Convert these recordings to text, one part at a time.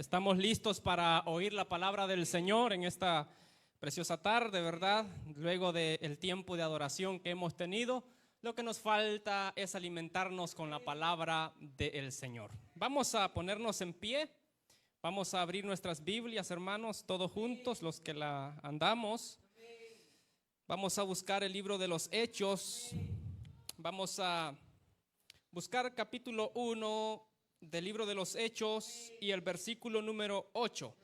Estamos listos para oír la palabra del Señor en esta preciosa tarde, ¿verdad? Luego del tiempo de adoración que hemos tenido, lo que nos falta es alimentarnos con la palabra del Señor. Vamos a ponernos en pie, vamos a abrir nuestras Biblias, hermanos, todos juntos, los que la andamos. Vamos a buscar el libro de los Hechos, vamos a buscar capítulo 1 del libro de los Hechos y el versículo número 8.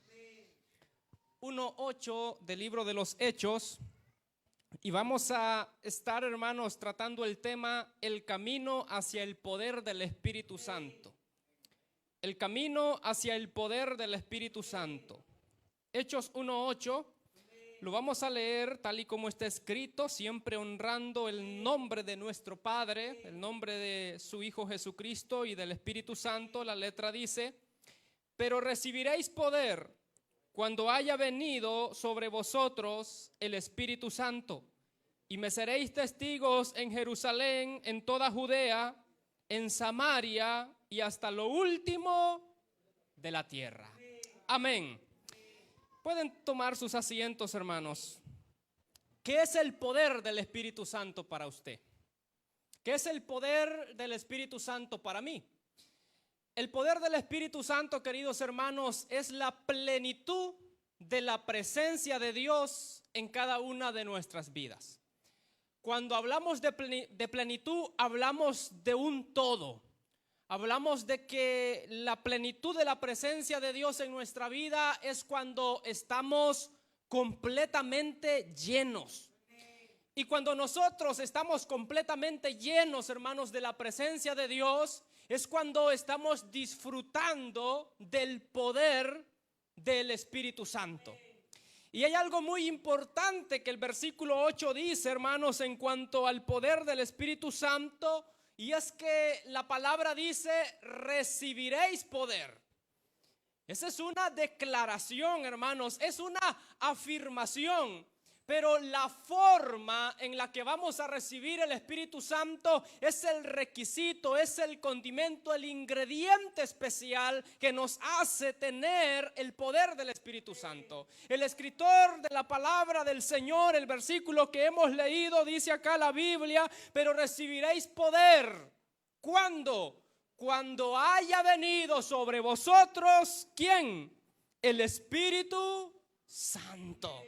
1:8 del libro de los Hechos. Y vamos a estar, hermanos, tratando el tema el camino hacia el poder del Espíritu Santo. El camino hacia el poder del Espíritu Santo. Hechos 1:8. Lo vamos a leer tal y como está escrito, siempre honrando el nombre de nuestro Padre, el nombre de su Hijo Jesucristo y del Espíritu Santo. La letra dice: pero recibiréis poder cuando haya venido sobre vosotros el Espíritu Santo, y me seréis testigos en Jerusalén, en toda Judea, en Samaria y hasta lo último de la tierra. Amén. Pueden tomar sus asientos, hermanos. ¿Qué es el poder del Espíritu Santo para usted? ¿Qué es el poder del Espíritu Santo para mí? El poder del Espíritu Santo, queridos hermanos, es la plenitud de la presencia de Dios en cada una de nuestras vidas. Cuando hablamos de plenitud, hablamos de un todo. Hablamos de que la plenitud de la presencia de Dios en nuestra vida es cuando estamos completamente llenos. Y cuando nosotros estamos completamente llenos, hermanos, de la presencia de Dios, es cuando estamos disfrutando del poder del Espíritu Santo. Y hay algo muy importante que el versículo 8 dice, hermanos, en cuanto al poder del Espíritu Santo. Y es que la palabra dice: recibiréis poder. Esa es una declaración, hermanos, es una afirmación. Pero la forma en la que vamos a recibir el Espíritu Santo es el requisito, es el condimento, el ingrediente especial que nos hace tener el poder del Espíritu Santo. El escritor de la palabra del Señor, el versículo que hemos leído, dice acá la Biblia: pero recibiréis poder. ¿Cuándo? Cuando haya venido sobre vosotros, ¿quién? El Espíritu Santo.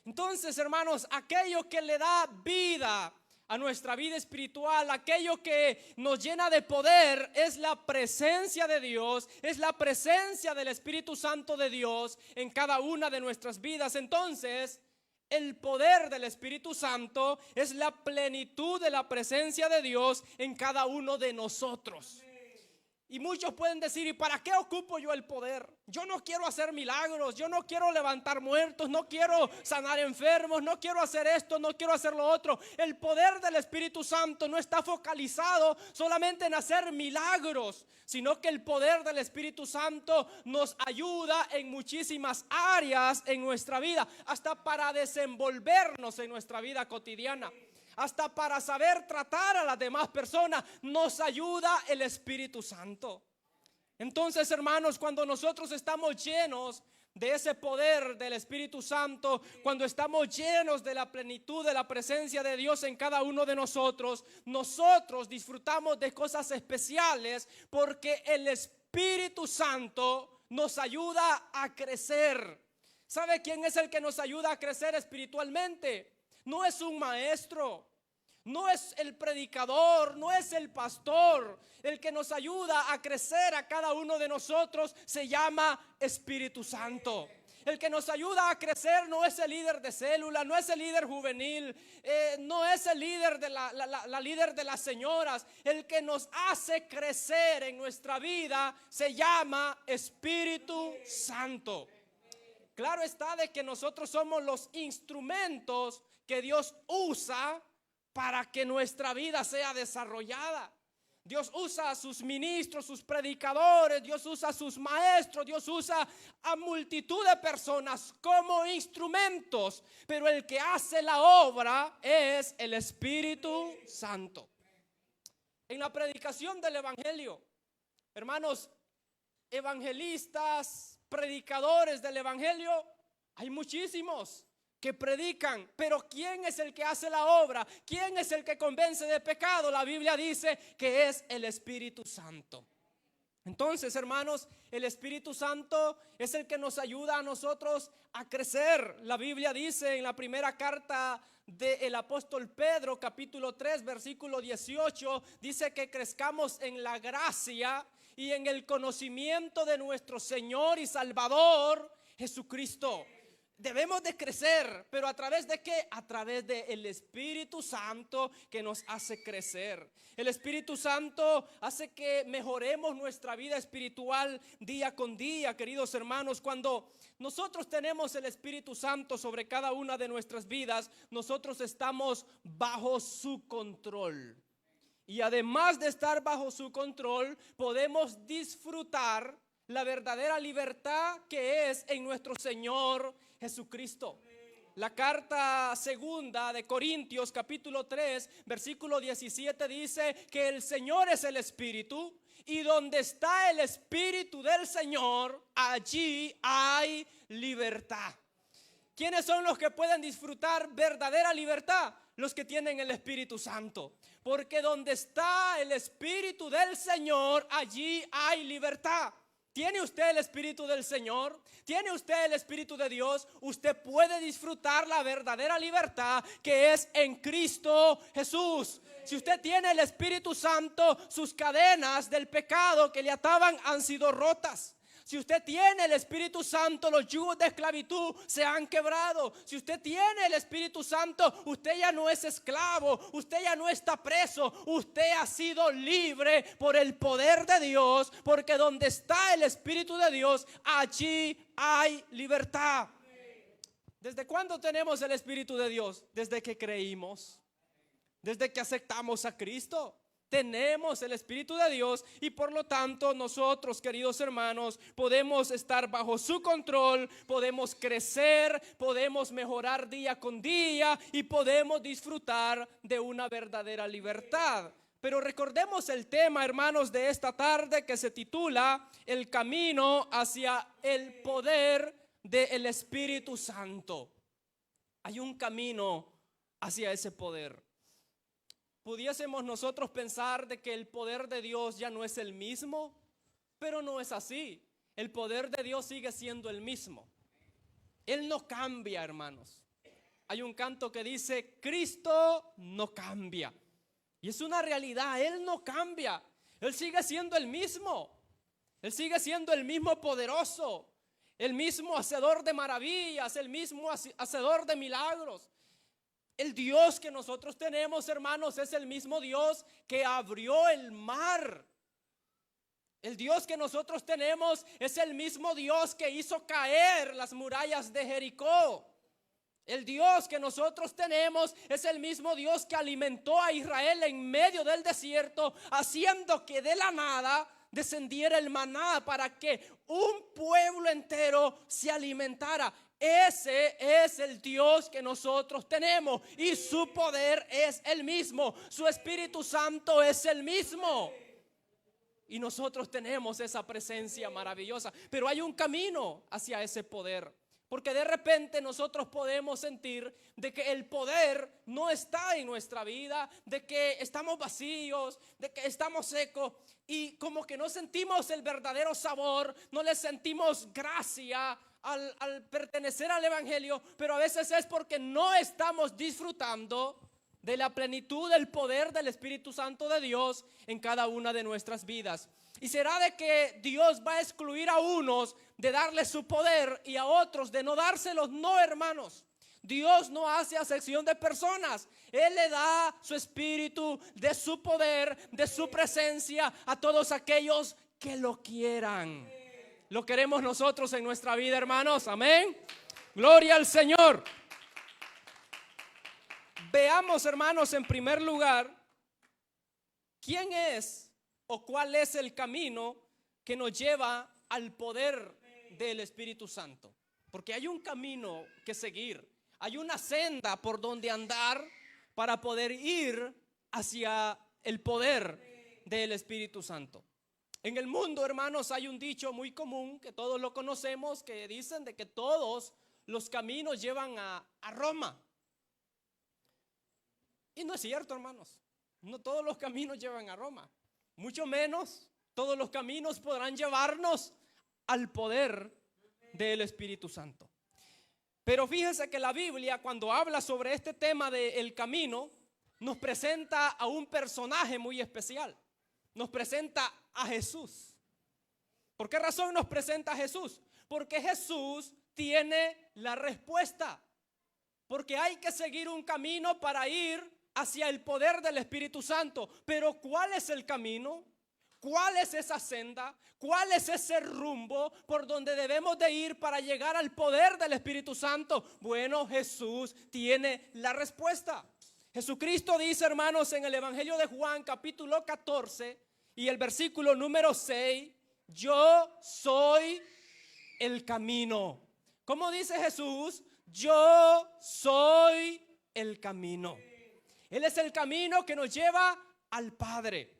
Entonces, hermanos, aquello que le da vida a nuestra vida espiritual, aquello que nos llena de poder, es la presencia de Dios, es la presencia del Espíritu Santo de Dios en cada una de nuestras vidas. Entonces, el poder del Espíritu Santo es la plenitud de la presencia de Dios en cada uno de nosotros. Y muchos pueden decir: ¿y para qué ocupo yo el poder? Yo no quiero hacer milagros, yo no quiero levantar muertos, no quiero sanar enfermos, no quiero hacer esto, no quiero hacer lo otro. El poder del Espíritu Santo no está focalizado solamente en hacer milagros, sino que el poder del Espíritu Santo nos ayuda en muchísimas áreas en nuestra vida, hasta para desenvolvernos en nuestra vida cotidiana. Hasta para saber tratar a las demás personas nos ayuda el Espíritu Santo. Entonces, hermanos, cuando nosotros estamos llenos de ese poder del Espíritu Santo, cuando estamos llenos de la plenitud de la presencia de Dios en cada uno de nosotros, nosotros disfrutamos de cosas especiales, porque el Espíritu Santo nos ayuda a crecer. ¿Sabe quién es el que nos ayuda a crecer espiritualmente? No es un maestro, no es el predicador, no es el pastor. El que nos ayuda a crecer a cada uno de nosotros se llama Espíritu Santo. El que nos ayuda a crecer no es el líder de célula, no es el líder juvenil, no es el líder de la líder de las señoras. El que nos hace crecer en nuestra vida se llama Espíritu Santo. Claro está de que nosotros somos los instrumentos que Dios usa para que nuestra vida sea desarrollada. Dios usa a sus ministros, sus predicadores, Dios usa a sus maestros, Dios usa a multitud de personas como instrumentos, pero el que hace la obra es el Espíritu Santo. En la predicación del Evangelio, hermanos, evangelistas, predicadores del evangelio? Hay muchísimos que predican, pero ¿quién es el que hace la obra? ¿Quién es el que convence de pecado? La Biblia dice que es el Espíritu Santo. Entonces, hermanos, el Espíritu Santo es el que nos ayuda a nosotros a crecer. La Biblia dice en la primera carta del apóstol Pedro, capítulo 3, versículo 18, dice que crezcamos en la gracia y en el conocimiento de nuestro Señor y Salvador Jesucristo. Debemos de crecer, pero ¿a través de qué? A través del Espíritu Santo que nos hace crecer. El Espíritu Santo hace que mejoremos nuestra vida espiritual día con día, queridos hermanos. Cuando nosotros tenemos el Espíritu Santo sobre cada una de nuestras vidas, nosotros estamos bajo su control. Y además de estar bajo su control, podemos disfrutar la verdadera libertad que es en nuestro Señor Jesucristo. La carta segunda de Corintios capítulo 3 versículo 17 dice que el Señor es el Espíritu, y donde está el Espíritu del Señor, allí hay libertad. ¿Quiénes son los que pueden disfrutar verdadera libertad? Los que tienen el Espíritu Santo. Porque donde está el Espíritu del Señor, allí hay libertad. ¿Tiene usted el Espíritu del Señor? ¿Tiene usted el Espíritu de Dios? Usted puede disfrutar la verdadera libertad que es en Cristo Jesús. Si usted tiene el Espíritu Santo, sus cadenas del pecado que le ataban han sido rotas. Si usted tiene el Espíritu Santo, los yugos de esclavitud se han quebrado. Si usted tiene el Espíritu Santo, usted ya no es esclavo, usted ya no está preso, usted ha sido libre por el poder de Dios, porque donde está el Espíritu de Dios, allí hay libertad. ¿Desde cuándo tenemos el Espíritu de Dios? Desde que creímos, desde que aceptamos a Cristo. Tenemos el Espíritu de Dios y por lo tanto nosotros, queridos hermanos, podemos estar bajo su control, podemos crecer, podemos mejorar día con día y podemos disfrutar de una verdadera libertad. Pero recordemos el tema, hermanos, de esta tarde, que se titula El camino hacia el poder del Espíritu Santo. Hay un camino hacia ese poder. Pudiésemos nosotros pensar de que el poder de Dios ya no es el mismo, pero no es así. El poder de Dios sigue siendo el mismo. Él no cambia, hermanos. Hay un canto que dice: Cristo no cambia. Y es una realidad, Él no cambia. Él sigue siendo el mismo. Él sigue siendo el mismo poderoso, el mismo hacedor de maravillas, el mismo hacedor de milagros. El Dios que nosotros tenemos, hermanos, es el mismo Dios que abrió el mar. El Dios que nosotros tenemos es el mismo Dios que hizo caer las murallas de Jericó. El Dios que nosotros tenemos es el mismo Dios que alimentó a Israel en medio del desierto, haciendo que de la nada descendiera el maná para que un pueblo entero se alimentara. Ese es el Dios que nosotros tenemos y su poder es el mismo, su Espíritu Santo es el mismo. Y nosotros tenemos esa presencia maravillosa, pero hay un camino hacia ese poder. Porque de repente nosotros podemos sentir de que el poder no está en nuestra vida, de que estamos vacíos, de que estamos secos y como que no sentimos el verdadero sabor, no le sentimos gracia al pertenecer al Evangelio, pero a veces es porque no estamos disfrutando de la plenitud del poder del Espíritu Santo de Dios en cada una de nuestras vidas. Y será de que Dios va a excluir a unos de darles su poder y a otros de no dárselos. No, hermanos, Dios no hace acepción de personas. Él le da su espíritu, de su poder, de su presencia a todos aquellos que lo quieran. Lo queremos nosotros en nuestra vida, hermanos. Amén. Gloria al Señor. Veamos, hermanos, en primer lugar, ¿quién es o cuál es el camino que nos lleva al poder del Espíritu Santo? Porque hay un camino que seguir, hay una senda por donde andar para poder ir hacia el poder del Espíritu Santo. En el mundo, hermanos, hay un dicho muy común que todos lo conocemos, que dicen de que todos los caminos llevan a Roma. Y no es cierto, hermanos. No todos los caminos llevan a Roma. Mucho menos todos los caminos podrán llevarnos al poder del Espíritu Santo. Pero fíjese que la Biblia, cuando habla sobre este tema del camino, nos presenta a un personaje muy especial. Nos presenta a Jesús. ¿Por qué razón nos presenta a Jesús? Porque Jesús tiene la respuesta. Porque hay que seguir un camino para ir hacia el poder del Espíritu Santo. Pero ¿cuál es el camino? ¿Cuál es esa senda? ¿Cuál es ese rumbo por donde debemos de ir para llegar al poder del Espíritu Santo? Bueno, Jesús tiene la respuesta. Jesucristo dice, hermanos, en el Evangelio de Juan, capítulo 14 y el versículo número 6, yo soy el camino. ¿Cómo dice Jesús? Yo soy el camino. Él es el camino que nos lleva al Padre.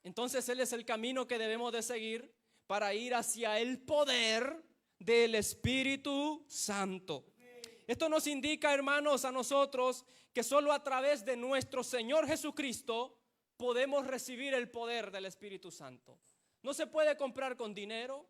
Entonces Él es el camino que debemos de seguir para ir hacia el poder del Espíritu Santo. Esto nos indica, hermanos, a nosotros que solo a través de nuestro Señor Jesucristo podemos recibir el poder del Espíritu Santo. No se puede comprar con dinero.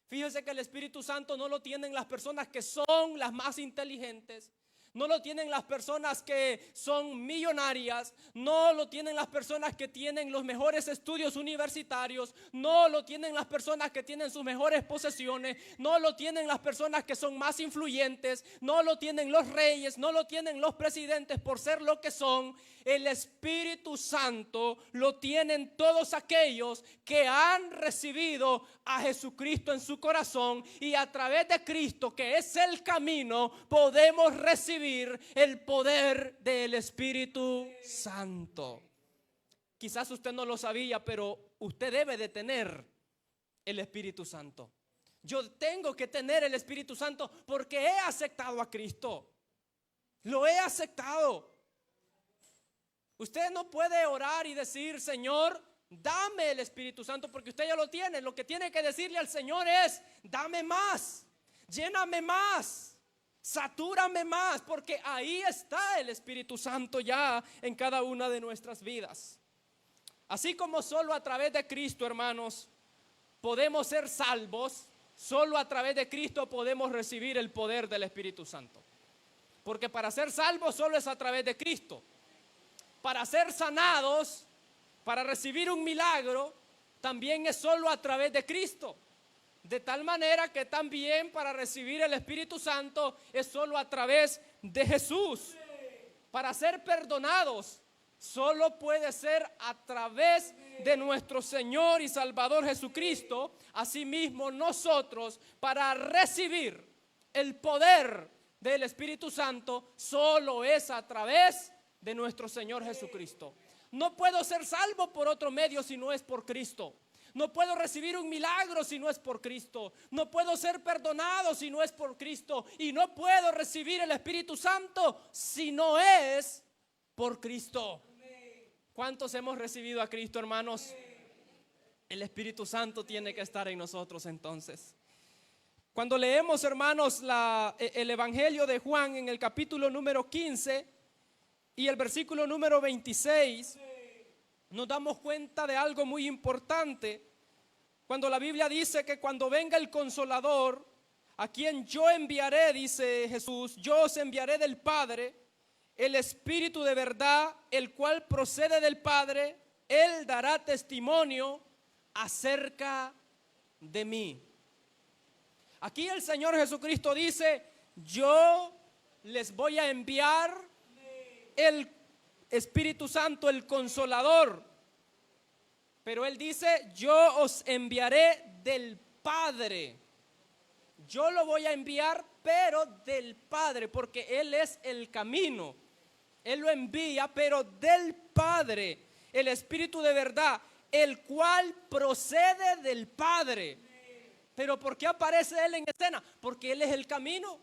Fíjese que el Espíritu Santo no lo tienen las personas que son las más inteligentes. No lo tienen las personas que son millonarias, no lo tienen las personas que tienen los mejores estudios universitarios, no lo tienen las personas que tienen sus mejores posesiones, no lo tienen las personas que son más influyentes, no lo tienen los reyes, no lo tienen los presidentes por ser lo que son. El Espíritu Santo lo tienen todos aquellos que han recibido a Jesucristo en su corazón, y a través de Cristo, que es el camino, podemos recibir el poder del Espíritu Santo. Quizás usted no lo sabía, pero usted debe de tener el Espíritu Santo. Yo tengo que tener el Espíritu Santo porque he aceptado a Cristo. Lo he aceptado. Usted no puede orar y decir, Señor, dame el Espíritu Santo, porque usted ya lo tiene. Lo que tiene que decirle al Señor es, dame más, lléname más, satúrame más, porque ahí está el Espíritu Santo ya en cada una de nuestras vidas. Así como solo a través de Cristo, hermanos, podemos ser salvos, solo a través de Cristo podemos recibir el poder del Espíritu Santo. Porque para ser salvos solo es a través de Cristo. Para ser sanados, para recibir un milagro, también es solo a través de Cristo. De tal manera que también para recibir el Espíritu Santo es solo a través de Jesús. Para ser perdonados, solo puede ser a través de nuestro Señor y Salvador Jesucristo. Asimismo, nosotros, para recibir el poder del Espíritu Santo, solo es a través de nuestro Señor Jesucristo. No puedo ser salvo por otro medio si no es por Cristo. No puedo recibir un milagro si no es por Cristo. No puedo ser perdonado si no es por Cristo. Y no puedo recibir el Espíritu Santo si no es por Cristo. ¿Cuántos hemos recibido a Cristo, hermanos? El Espíritu Santo tiene que estar en nosotros entonces. Cuando leemos, hermanos, el Evangelio de Juan en el capítulo número 15 y el versículo número 26, nos damos cuenta de algo muy importante. Cuando la Biblia dice que cuando venga el Consolador, a quien yo enviaré, dice Jesús, yo os enviaré del Padre, el Espíritu de verdad, el cual procede del Padre, Él dará testimonio acerca de mí. Aquí el Señor Jesucristo dice, yo les voy a enviar el Espíritu Santo, el Consolador. Pero Él dice, yo os enviaré del Padre. Yo lo voy a enviar, pero del Padre, porque Él es el camino. Él lo envía, pero del Padre, el Espíritu de verdad, el cual procede del Padre. Pero ¿por qué aparece Él en escena? Porque Él es el camino.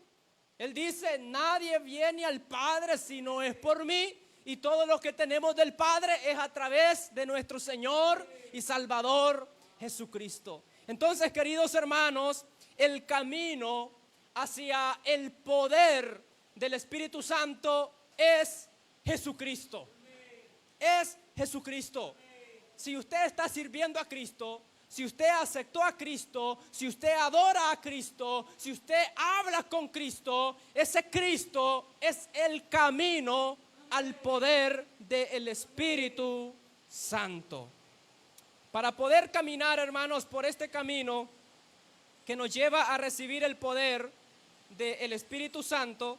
Él dice, nadie viene al Padre si no es por mí. y todo lo que tenemos del Padre es a través de nuestro Señor y Salvador Jesucristo. Entonces, queridos hermanos, el camino hacia el poder del Espíritu Santo es Jesucristo. Es Jesucristo. Si usted está sirviendo a Cristo, si usted aceptó a Cristo, si usted adora a Cristo, si usted habla con Cristo, ese Cristo es el camino al poder del Espíritu Santo. Para poder caminar, hermanos, por este camino que nos lleva a recibir el poder del Espíritu Santo,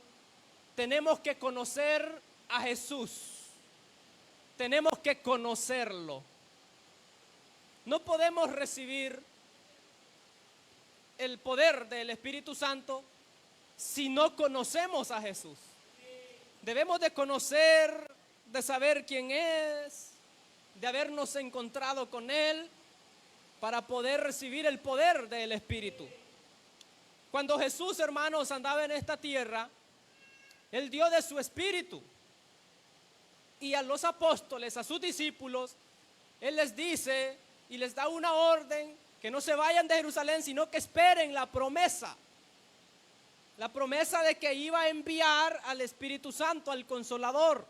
tenemos que conocer a Jesús. Tenemos que conocerlo. No podemos recibir el poder del Espíritu Santo si no conocemos a Jesús. Debemos de conocer, de saber quién es, de habernos encontrado con Él para poder recibir el poder del Espíritu. Cuando Jesús, hermanos, andaba en esta tierra, Él dio de su Espíritu. Y a los apóstoles, a sus discípulos, Él les dice y les da una orden que no se vayan de Jerusalén, sino que esperen la promesa. La promesa de que iba a enviar al Espíritu Santo, al Consolador.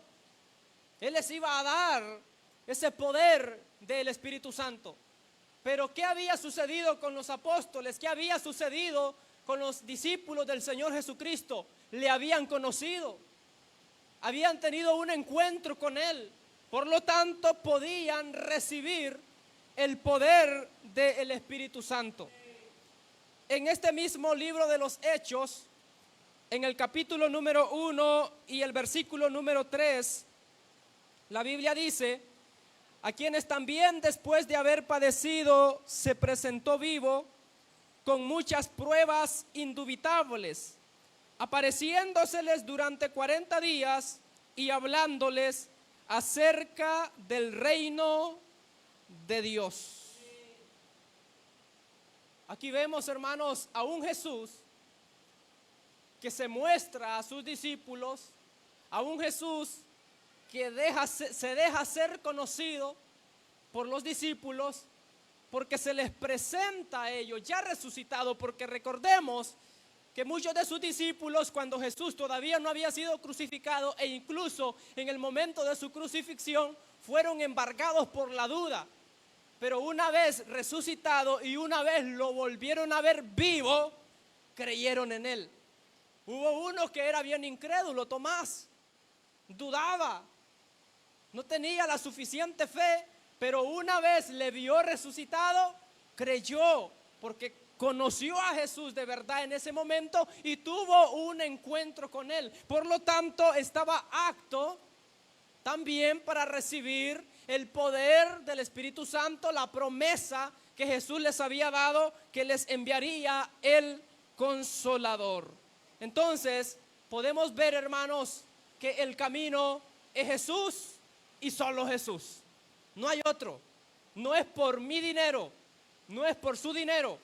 Él les iba a dar ese poder del Espíritu Santo. Pero ¿qué había sucedido con los apóstoles? ¿Qué había sucedido con los discípulos del Señor Jesucristo? Le habían conocido. Habían tenido un encuentro con Él. Por lo tanto, podían recibir el poder del Espíritu Santo. En este mismo libro de los Hechos, en el capítulo número 1 y el versículo número 3, la Biblia dice: a quienes también después de haber padecido se presentó vivo con muchas pruebas indubitables, apareciéndoseles durante 40 días y hablándoles acerca del reino de Dios. Aquí vemos, hermanos, a un Jesús que se muestra a sus discípulos, a un Jesús que se deja ser conocido por los discípulos, porque se les presenta a ellos ya resucitado. Porque recordemos que muchos de sus discípulos, cuando Jesús todavía no había sido crucificado, e incluso en el momento de su crucifixión, fueron embargados por la duda. Pero una vez resucitado y una vez lo volvieron a ver vivo, creyeron en Él. Hubo uno que era bien incrédulo, Tomás, dudaba, no tenía la suficiente fe, pero una vez le vio resucitado, creyó, porque conoció a Jesús de verdad en ese momento y tuvo un encuentro con Él. Por lo tanto, estaba apto también para recibir el poder del Espíritu Santo, la promesa que Jesús les había dado, que les enviaría el Consolador. Entonces, podemos ver, hermanos, que el camino es Jesús y solo Jesús. No hay otro. No es por mi dinero, no es por su dinero,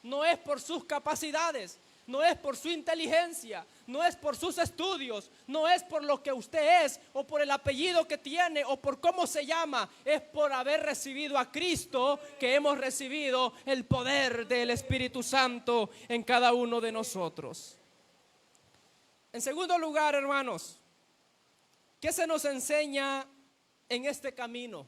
no es por sus capacidades, no es por su inteligencia, no es por sus estudios, no es por lo que usted es o por el apellido que tiene o por cómo se llama. Es por haber recibido a Cristo que hemos recibido el poder del Espíritu Santo en cada uno de nosotros. En segundo lugar, hermanos, ¿qué se nos enseña en este camino?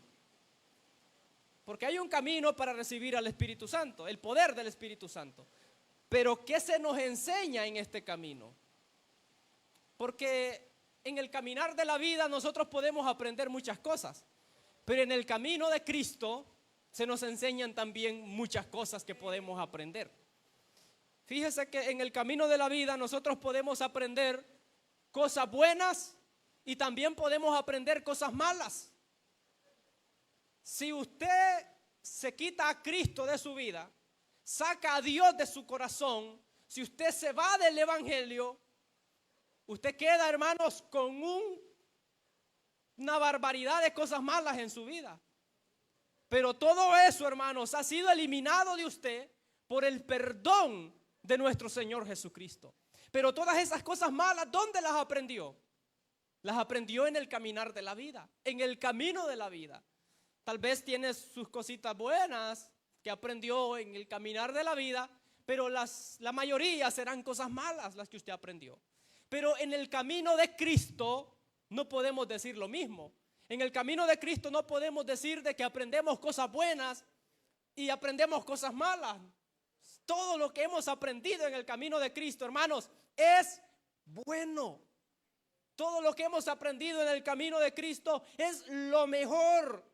Porque hay un camino para recibir al Espíritu Santo, el poder del Espíritu Santo. Pero ¿qué se nos enseña en este camino? Porque en el caminar de la vida nosotros podemos aprender muchas cosas, pero en el camino de Cristo se nos enseñan también muchas cosas que podemos aprender. Fíjese que en el camino de la vida nosotros podemos aprender cosas buenas y también podemos aprender cosas malas. Si usted se quita a Cristo de su vida, saca a Dios de su corazón, si usted se va del evangelio, usted queda, hermanos, con una barbaridad de cosas malas en su vida. Pero todo eso, hermanos, ha sido eliminado de usted por el perdón de nuestro Señor Jesucristo. Pero todas esas cosas malas, ¿dónde las aprendió? las aprendió en el caminar de la vida, en el camino de la vida. Tal vez tiene sus cositas buenas que aprendió en el caminar de la vida, pero la mayoría serán cosas malas las que usted aprendió. Pero en el camino de Cristo no podemos decir lo mismo. En el camino de Cristo no podemos decir de que aprendemos cosas buenas y aprendemos cosas malas. Todo lo que hemos aprendido en el camino de Cristo, hermanos, es bueno. Todo lo que hemos aprendido en el camino de Cristo es lo mejor.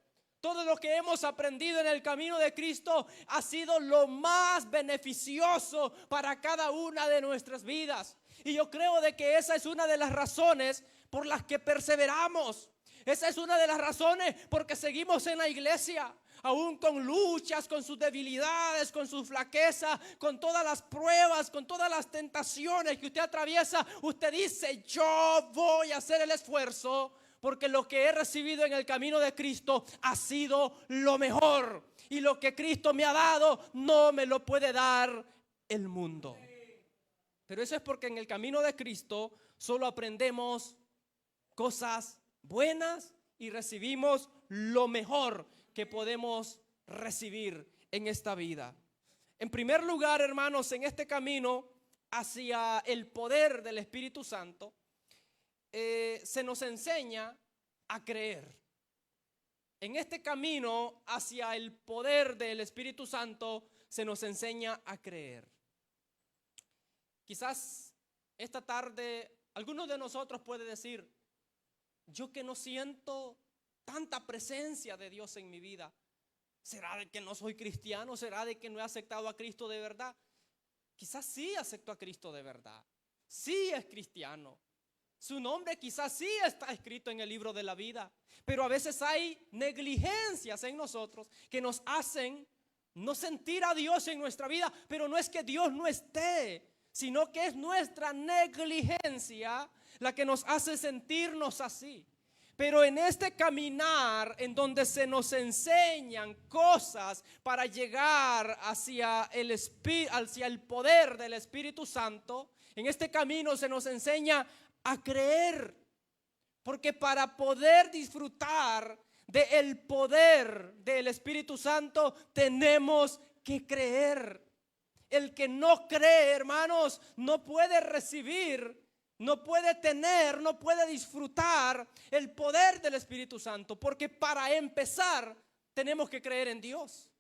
Todo lo que hemos aprendido en el camino de Cristo ha sido lo más beneficioso para cada una de nuestras vidas. Y yo creo de que esa es una de las razones por las que perseveramos. Esa es una de las razones porque seguimos en la iglesia, aún con luchas, con sus debilidades, con su flaqueza, con todas las pruebas, con todas las tentaciones que usted atraviesa. Usted dice: yo voy a hacer el esfuerzo, porque lo que he recibido en el camino de Cristo ha sido lo mejor. Y lo que Cristo me ha dado no me lo puede dar el mundo. Pero eso es porque en el camino de Cristo solo aprendemos cosas buenas y recibimos lo mejor que podemos recibir en esta vida. En primer lugar, hermanos, en este camino hacia el poder del Espíritu Santo, se nos enseña a creer. En este camino hacia el poder del Espíritu Santo se nos enseña a creer. Quizás esta tarde algunos de nosotros puede decir: yo que no siento tanta presencia de Dios en mi vida, ¿será de que no soy cristiano? ¿Será de que no he aceptado a Cristo de verdad? Quizás sí aceptó a Cristo de verdad, sí es cristiano, su nombre quizás sí está escrito en el libro de la vida, pero a veces hay negligencias en nosotros que nos hacen no sentir a Dios en nuestra vida. Pero no es que Dios no esté, sino que es nuestra negligencia la que nos hace sentirnos así. Pero en este caminar en donde se nos enseñan cosas para llegar hacia el poder del Espíritu Santo, en este camino se nos enseña a creer. Porque para poder disfrutar del poder del Espíritu Santo tenemos que creer. El que no cree, hermanos, no puede recibir, no puede tener, no puede disfrutar el poder del Espíritu Santo. Porque para empezar tenemos que creer en Dios.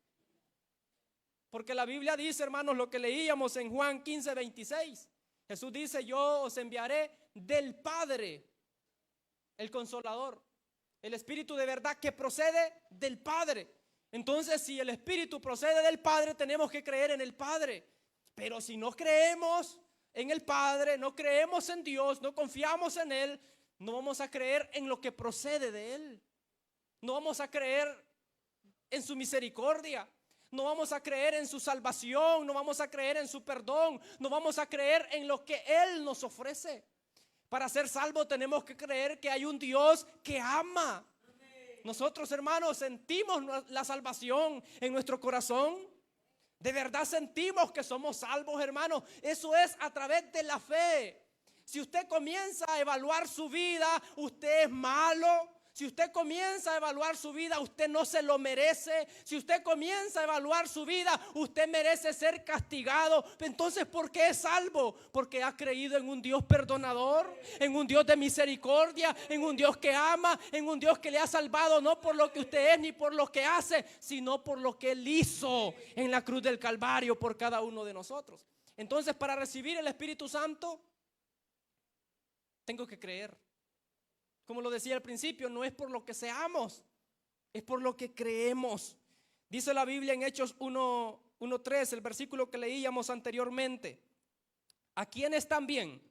Porque la Biblia dice, hermanos, lo que leíamos en Juan 15:26. Jesús dice: yo os enviaré del Padre, el Consolador, el Espíritu de verdad que procede del Padre. Entonces, si el Espíritu procede del Padre, tenemos que creer en el Padre. Pero si no creemos en el Padre, no creemos en Dios, no confiamos en Él, no vamos a creer en lo que procede de Él. No vamos a creer en su misericordia. No vamos a creer en su salvación, no vamos a creer en su perdón, no vamos a creer en lo que Él nos ofrece. Para ser salvos tenemos que creer que hay un Dios que ama. Nosotros, hermanos, sentimos la salvación en nuestro corazón. De verdad sentimos que somos salvos, hermanos. Eso es a través de la fe. Si usted comienza a evaluar su vida, usted es malo. Si usted comienza a evaluar su vida, usted no se lo merece. Si usted comienza a evaluar su vida, usted merece ser castigado. Entonces, ¿por qué es salvo? Porque ha creído en un Dios perdonador, en un Dios de misericordia, en un Dios que ama, en un Dios que le ha salvado no por lo que usted es ni por lo que hace, sino por lo que Él hizo en la cruz del Calvario por cada uno de nosotros. Entonces, para recibir el Espíritu Santo, tengo que creer. Como lo decía al principio, no es por lo que seamos, es por lo que creemos. Dice la Biblia en Hechos 1:3, el versículo que leíamos anteriormente: a quienes también,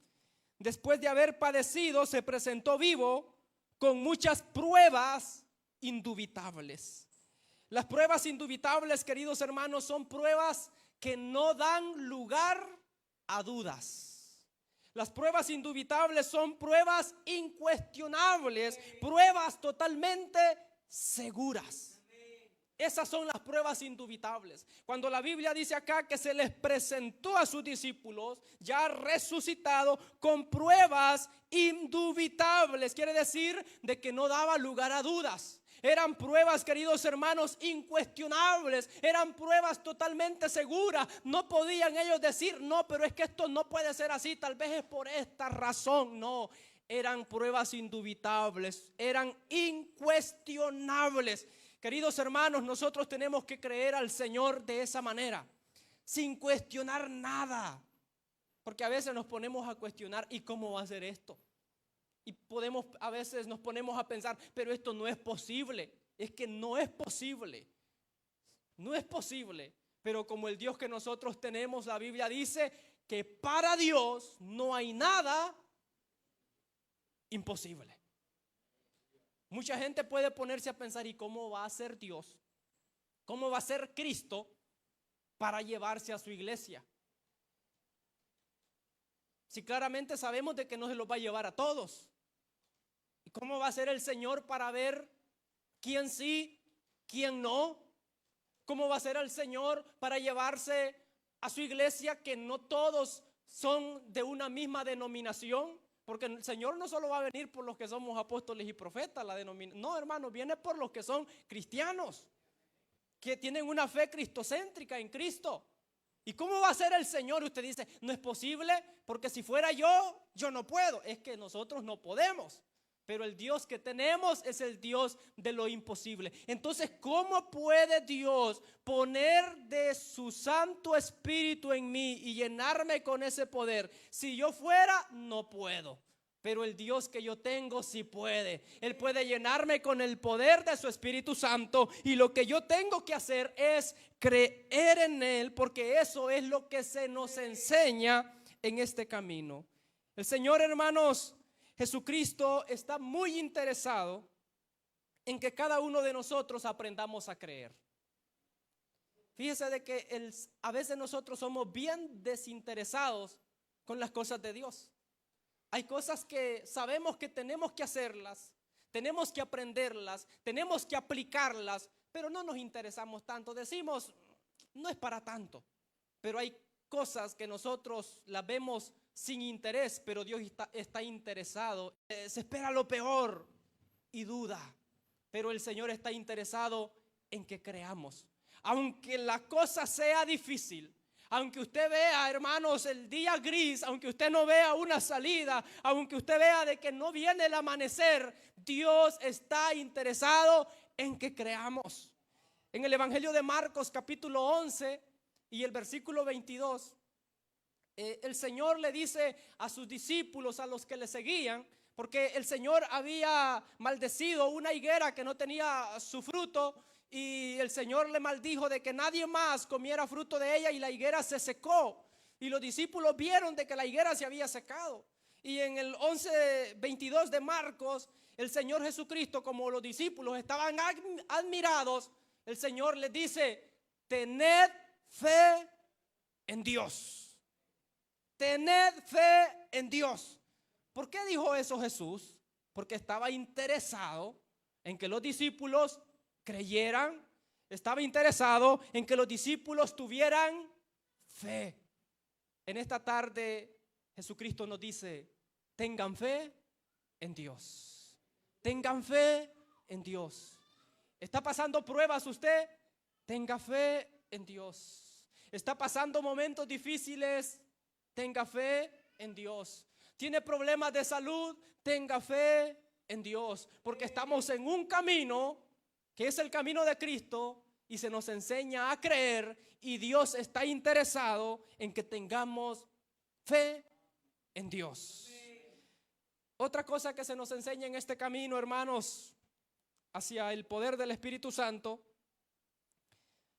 después de haber padecido, se presentó vivo con muchas pruebas indubitables. Las pruebas indubitables, queridos hermanos, son pruebas que no dan lugar a dudas. Las pruebas indubitables son pruebas incuestionables, pruebas totalmente seguras. Esas son las pruebas indubitables. Cuando la Biblia dice acá que se les presentó a sus discípulos ya resucitado con pruebas indubitables, quiere decir de que no daba lugar a dudas. Eran pruebas, queridos hermanos, incuestionables. Eran pruebas totalmente seguras. No podían ellos decir, no, pero es que esto no puede ser así, tal vez es por esta razón. No, eran pruebas indubitables, eran incuestionables. Queridos hermanos, nosotros tenemos que creer al Señor de esa manera, sin cuestionar nada. Porque a veces nos ponemos a cuestionar, ¿y cómo va a ser esto? Y a veces nos ponemos a pensar, pero esto no es posible. Es que no es posible. No es posible. Pero como el Dios que nosotros tenemos, la Biblia dice que para Dios no hay nada imposible. Mucha gente puede ponerse a pensar, ¿y cómo va a ser Dios? ¿Cómo va a ser Cristo para llevarse a su iglesia? Si claramente sabemos de que no se los va a llevar a todos. ¿Y cómo va a ser el Señor para ver quién sí, quién no? ¿Cómo va a ser el Señor para llevarse a su iglesia que no todos son de una misma denominación? Porque el Señor no solo va a venir por los que somos apóstoles y profetas, no, hermano, viene por los que son cristianos, que tienen una fe cristocéntrica en Cristo. ¿Y cómo va a ser el Señor? Usted dice, no es posible, porque si fuera yo no puedo. Es que nosotros no podemos. Pero el Dios que tenemos es el Dios de lo imposible. Entonces, ¿cómo puede Dios poner de su Santo Espíritu en mí y llenarme con ese poder? Si yo fuera, no puedo. Pero el Dios que yo tengo sí puede. Él puede llenarme con el poder de su Espíritu Santo. Y lo que yo tengo que hacer es creer en Él, porque eso es lo que se nos enseña en este camino. El Señor, hermanos, Jesucristo está muy interesado en que cada uno de nosotros aprendamos a creer. Fíjese de que a veces nosotros somos bien desinteresados con las cosas de Dios. Hay cosas que sabemos que tenemos que hacerlas, tenemos que aprenderlas, tenemos que aplicarlas, pero no nos interesamos tanto. Decimos, no es para tanto. Pero hay cosas que nosotros las vemos sin interés, pero Dios está interesado. Se espera lo peor y duda, pero el Señor está interesado en que creamos. Aunque la cosa sea difícil, aunque usted vea, hermanos, el día gris, aunque usted no vea una salida, aunque usted vea de que no viene el amanecer, Dios está interesado en que creamos. En el Evangelio de Marcos capítulo 11 y el versículo 22, el Señor le dice a sus discípulos, a los que le seguían, porque el Señor había maldecido una higuera que no tenía su fruto, y el Señor le maldijo de que nadie más comiera fruto de ella, y la higuera se secó. Y los discípulos vieron de que la higuera se había secado. Y en el 11:22 de Marcos, el Señor Jesucristo, como los discípulos estaban admirados, el Señor les dice, tened fe en Dios. Tened fe en Dios. ¿Por qué dijo eso Jesús? Porque estaba interesado en que los discípulos creyeran, estaba interesado en que los discípulos tuvieran fe. En esta tarde Jesucristo nos dice, tengan fe en Dios. Tengan fe en Dios. ¿Está pasando pruebas usted? Tenga fe en Dios. ¿Está pasando momentos difíciles? Tenga fe en Dios. ¿Tiene problemas de salud? Tenga fe en Dios. Porque estamos en un camino que es el camino de Cristo y se nos enseña a creer, y Dios está interesado en que tengamos fe en Dios. Otra cosa que se nos enseña en este camino, hermanos, hacia el poder del Espíritu Santo,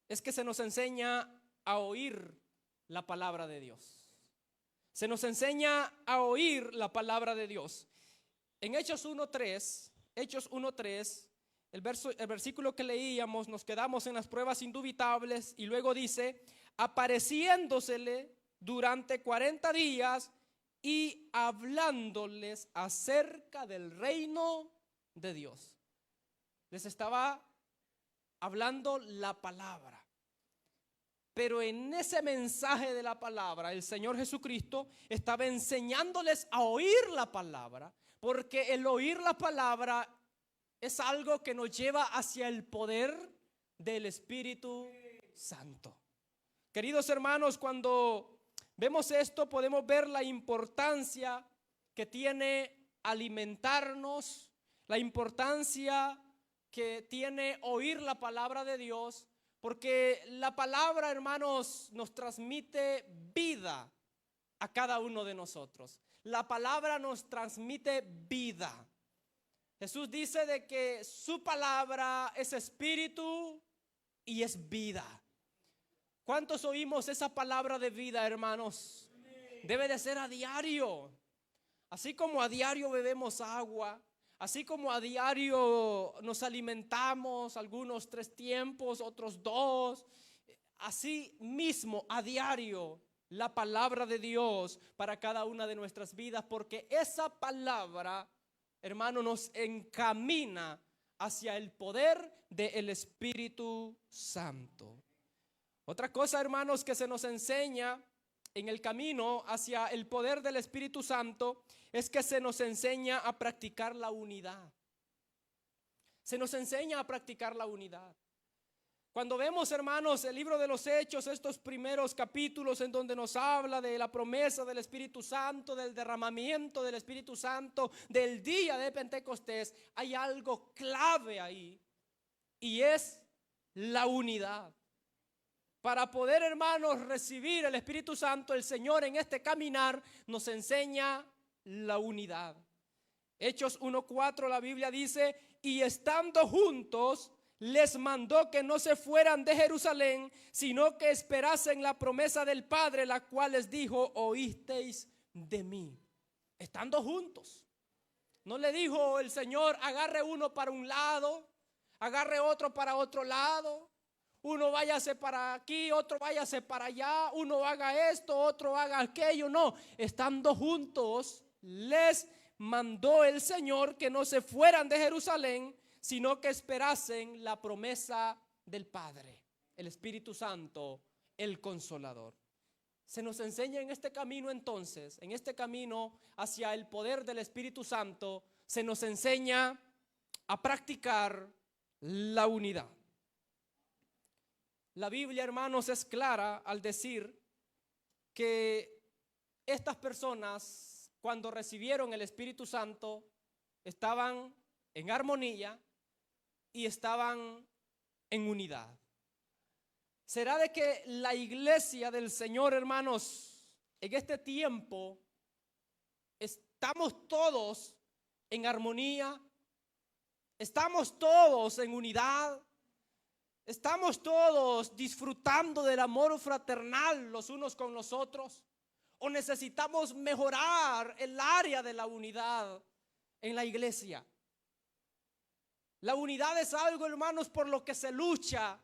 es que se nos enseña a oír la palabra de Dios. Se nos enseña a oír la palabra de Dios. En Hechos 1:3, el versículo que leíamos, nos quedamos en las pruebas indubitables, y luego dice, apareciéndosele durante 40 días y hablándoles acerca del reino de Dios. Les estaba hablando la palabra. Pero en ese mensaje de la palabra, el Señor Jesucristo estaba enseñándoles a oír la palabra, porque el oír la palabra es algo que nos lleva hacia el poder del Espíritu Santo. Queridos hermanos, cuando vemos esto, podemos ver la importancia que tiene alimentarnos, la importancia que tiene oír la palabra de Dios, porque la palabra, hermanos, nos transmite vida a cada uno de nosotros. La palabra nos transmite vida. Jesús dice de que su palabra es espíritu y es vida. ¿Cuántos oímos esa palabra de vida, hermanos? Debe de ser a diario. Así como a diario bebemos agua, así como a diario nos alimentamos, algunos 3 tiempos, otros 2, así mismo a diario la palabra de Dios para cada una de nuestras vidas, porque esa palabra, hermano, nos encamina hacia el poder del Espíritu Santo. Otra cosa, hermanos, que se nos enseña en el camino hacia el poder del Espíritu Santo es que se nos enseña a practicar la unidad. Se nos enseña a practicar la unidad. Cuando vemos, hermanos, el libro de los Hechos, estos primeros capítulos en donde nos habla de la promesa del Espíritu Santo, del derramamiento del Espíritu Santo, del día de Pentecostés, hay algo clave ahí, y es la unidad. Para poder, hermanos, recibir el Espíritu Santo, el Señor en este caminar nos enseña la unidad. Hechos 1:4, la Biblia dice: y estando juntos, les mandó que no se fueran de Jerusalén, sino que esperasen la promesa del Padre, la cual les dijo: oísteis de mí. Estando juntos. No le dijo el Señor: agarre uno para un lado, agarre otro para otro lado. Uno váyase para aquí, otro váyase para allá, uno haga esto, otro haga aquello. No, estando juntos, les mandó el Señor que no se fueran de Jerusalén, sino que esperasen la promesa del Padre, el Espíritu Santo, el Consolador. Se nos enseña en este camino entonces, en este camino hacia el poder del Espíritu Santo, se nos enseña a practicar la unidad. La Biblia, hermanos, es clara al decir que estas personas, cuando recibieron el Espíritu Santo, estaban en armonía y estaban en unidad. ¿Será de que la iglesia del Señor, hermanos, en este tiempo estamos todos en armonía? ¿Estamos todos en unidad? ¿Estamos todos disfrutando del amor fraternal los unos con los otros? ¿O necesitamos mejorar el área de la unidad en la iglesia? La unidad es algo, hermanos, por lo que se lucha.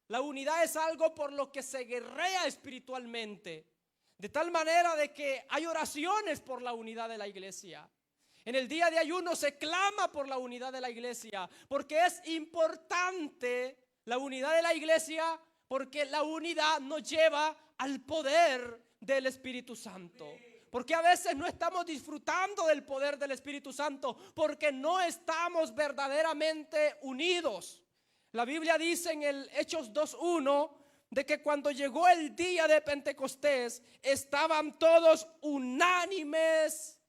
La unidad es algo por lo que se guerrea espiritualmente. De tal manera de que hay oraciones por la unidad de la iglesia. En el día de ayuno se clama por la unidad de la iglesia, porque es importante la unidad de la iglesia, porque la unidad nos lleva al poder del Espíritu Santo. Porque a veces no estamos disfrutando del poder del Espíritu Santo, porque no estamos verdaderamente unidos. La Biblia dice en el Hechos 2:1 de que cuando llegó el día de Pentecostés, estaban todos unánimes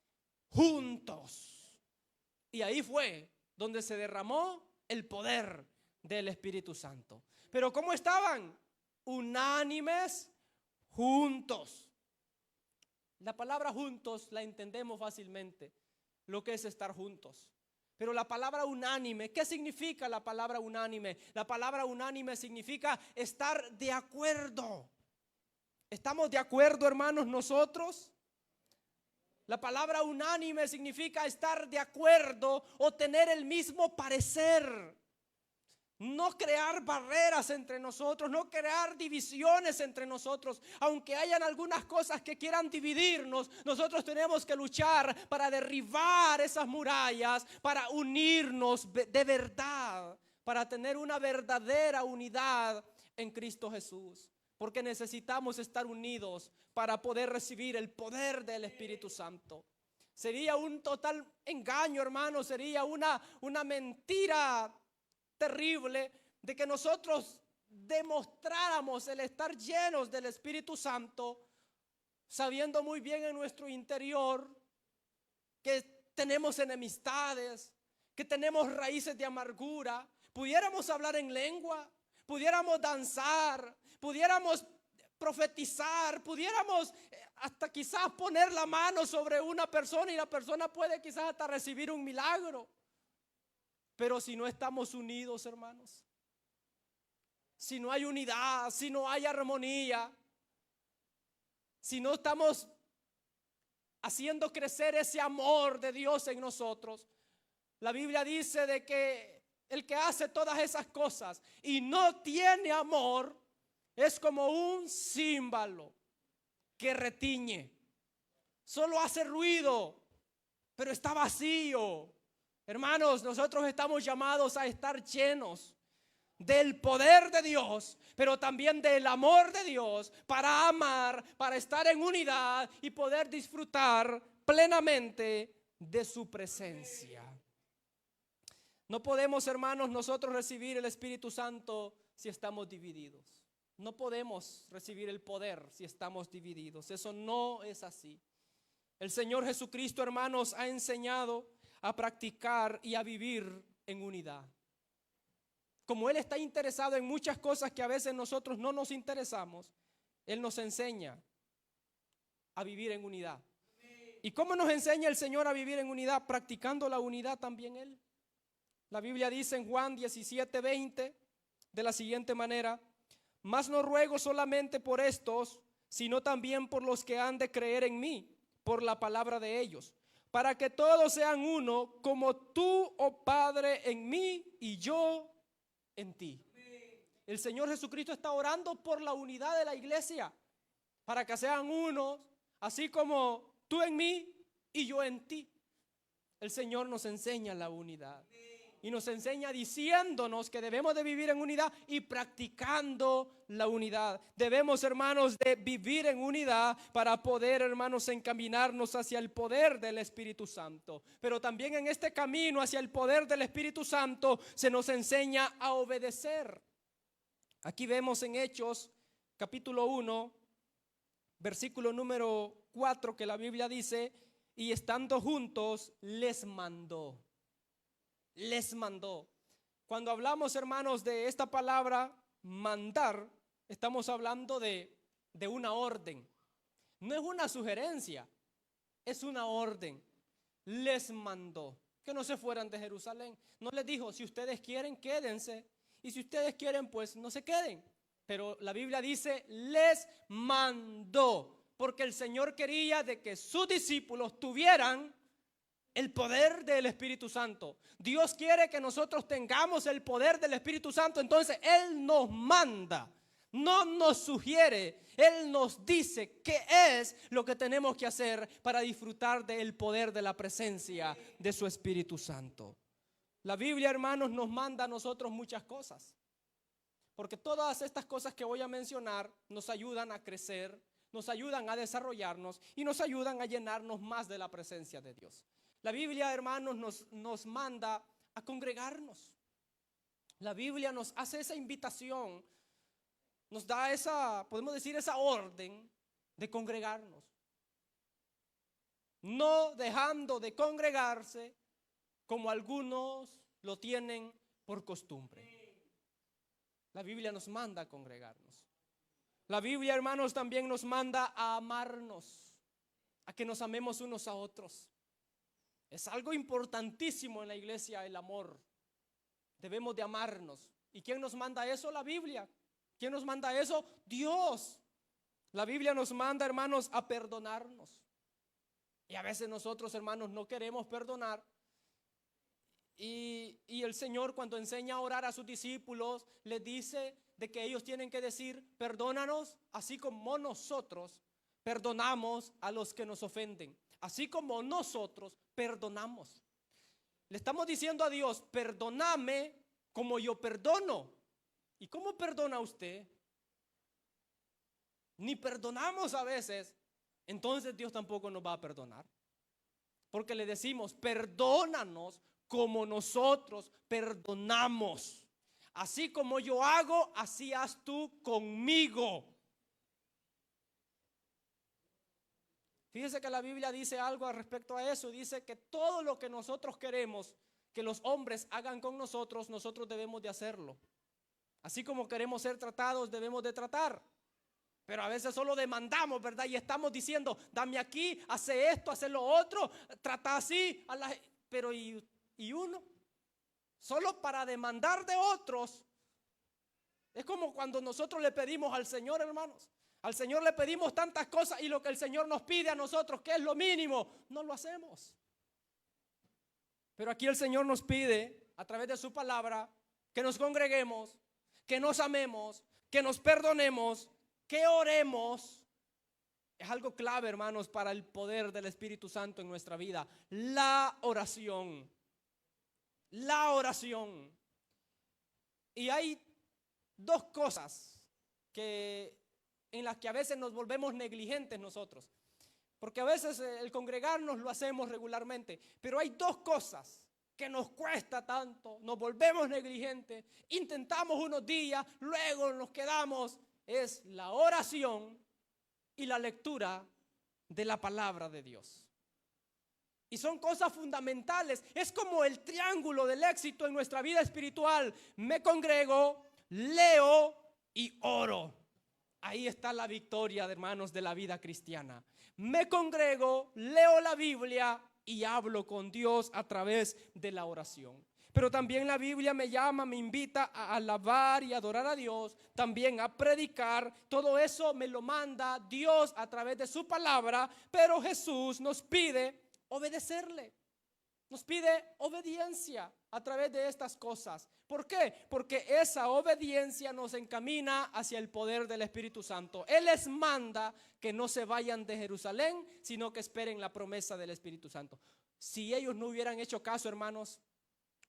juntos. Y ahí fue donde se derramó el poder del Espíritu Santo. Pero ¿cómo estaban? Unánimes juntos. La palabra juntos la entendemos fácilmente, lo que es estar juntos. Pero la palabra unánime, ¿qué significa la palabra unánime? La palabra unánime significa estar de acuerdo. ¿Estamos de acuerdo, hermanos, nosotros? La palabra unánime significa estar de acuerdo o tener el mismo parecer. No crear barreras entre nosotros, no crear divisiones entre nosotros. Aunque hayan algunas cosas que quieran dividirnos, nosotros tenemos que luchar para derribar esas murallas, para unirnos de verdad, para tener una verdadera unidad en Cristo Jesús. Porque necesitamos estar unidos para poder recibir el poder del Espíritu Santo. Sería un total engaño, hermano, sería una mentira terrible de que nosotros demostráramos el estar llenos del Espíritu Santo, sabiendo muy bien en nuestro interior que tenemos enemistades, que tenemos raíces de amargura. Pudiéramos hablar en lengua, pudiéramos danzar, pudiéramos profetizar, pudiéramos hasta quizás poner la mano sobre una persona y la persona puede quizás hasta recibir un milagro. Pero si no estamos unidos, hermanos, si no hay unidad, si no hay armonía, si no estamos haciendo crecer ese amor de Dios en nosotros, la Biblia dice de que el que hace todas esas cosas y no tiene amor es como un címbalo que retiñe, solo hace ruido, pero está vacío. Hermanos, nosotros estamos llamados a estar llenos del poder de Dios, pero también del amor de Dios, para amar, para estar en unidad y poder disfrutar plenamente de su presencia. No podemos, hermanos, nosotros recibir el Espíritu Santo si estamos divididos. No podemos recibir el poder si estamos divididos. Eso no es así. El Señor Jesucristo, hermanos, ha enseñado a practicar y a vivir en unidad. Como Él está interesado en muchas cosas que a veces nosotros no nos interesamos, Él nos enseña a vivir en unidad. ¿Y cómo nos enseña el Señor a vivir en unidad? Practicando la unidad también Él. La Biblia dice en Juan 17:20 de la siguiente manera: mas no ruego solamente por estos, sino también por los que han de creer en mí, por la palabra de ellos, para que todos sean uno, como tú, oh Padre, en mí y yo en ti. El Señor Jesucristo está orando por la unidad de la iglesia, para que sean unos, así como tú en mí y yo en ti. El Señor nos enseña la unidad y nos enseña diciéndonos que debemos de vivir en unidad y practicando la unidad. Debemos, hermanos, de vivir en unidad para poder, hermanos, encaminarnos hacia el poder del Espíritu Santo. Pero también en este camino hacia el poder del Espíritu Santo se nos enseña a obedecer. Aquí vemos en Hechos capítulo 1, versículo número 4, que la Biblia dice: y estando juntos les mandó. Les mandó. Cuando hablamos, hermanos, de esta palabra mandar, estamos hablando de una orden. No es una sugerencia, es una orden. Les mandó que no se fueran de Jerusalén. No les dijo: si ustedes quieren, quédense, y si ustedes quieren, pues no se queden. Pero la Biblia dice: les mandó, porque el Señor quería de que sus discípulos tuvieran el poder del Espíritu Santo. Dios quiere que nosotros tengamos el poder del Espíritu Santo. Entonces Él nos manda, no nos sugiere. Él nos dice qué es lo que tenemos que hacer para disfrutar del poder de la presencia de su Espíritu Santo. La Biblia, hermanos, nos manda a nosotros muchas cosas, porque todas estas cosas que voy a mencionar nos ayudan a crecer, nos ayudan a desarrollarnos y nos ayudan a llenarnos más de la presencia de Dios. La Biblia, hermanos, nos manda a congregarnos. La Biblia nos hace esa invitación, nos da esa, podemos decir, esa orden de congregarnos. No dejando de congregarse como algunos lo tienen por costumbre. La Biblia nos manda a congregarnos. La Biblia, hermanos, también nos manda a amarnos, a que nos amemos unos a otros. Es algo importantísimo en la iglesia, el amor. Debemos de amarnos. ¿Y quién nos manda eso? La Biblia. ¿Quién nos manda eso? Dios. La Biblia nos manda, hermanos, a perdonarnos. Y a veces nosotros, hermanos, no queremos perdonar. Y el Señor, cuando enseña a orar a sus discípulos, les dice de que ellos tienen que decir: perdónanos así como nosotros perdonamos a los que nos ofenden. Así como nosotros perdonamos. Le estamos diciendo a Dios: perdóname como yo perdono. ¿Y cómo perdona usted? Ni perdonamos a veces. Entonces Dios tampoco nos va a perdonar. Porque le decimos, perdónanos como nosotros perdonamos. Así como yo hago, así haz tú conmigo. Fíjese que la Biblia dice algo al respecto a eso. Dice que todo lo que nosotros queremos que los hombres hagan con nosotros, nosotros debemos de hacerlo. Así como queremos ser tratados, debemos de tratar. Pero a veces solo demandamos, ¿verdad? Y estamos diciendo, dame aquí, hace esto, hace lo otro, trata así. Pero ¿y uno? Solo para demandar de otros. Es como cuando nosotros le pedimos al Señor, hermanos. Al Señor le pedimos tantas cosas y lo que el Señor nos pide a nosotros, que es lo mínimo, no lo hacemos. Pero aquí el Señor nos pide, a través de su palabra, que nos congreguemos, que nos amemos, que nos perdonemos, que oremos. Es algo clave, hermanos, para el poder del Espíritu Santo en nuestra vida. La oración. La oración. Y hay dos cosas en las que a veces nos volvemos negligentes nosotros. Porque a veces el congregarnos lo hacemos regularmente. Pero hay dos cosas que nos cuesta tanto. Nos volvemos negligentes. Intentamos unos días, luego nos quedamos. Es la oración y la lectura de la palabra de Dios. Y son cosas fundamentales. Es como el triángulo del éxito en nuestra vida espiritual. Me congrego, leo y oro. Ahí está la victoria, hermanos, de la vida cristiana. Me congrego, leo la Biblia y hablo con Dios a través de la oración. Pero también la Biblia me llama, me invita a alabar y adorar a Dios, también a predicar. Todo eso me lo manda Dios a través de su palabra, pero Jesús nos pide obedecerle. Nos pide obediencia a través de estas cosas. ¿Por qué? Porque esa obediencia nos encamina hacia el poder del Espíritu Santo. Él les manda que no se vayan de Jerusalén, sino que esperen la promesa del Espíritu Santo. Si ellos no hubieran hecho caso, hermanos,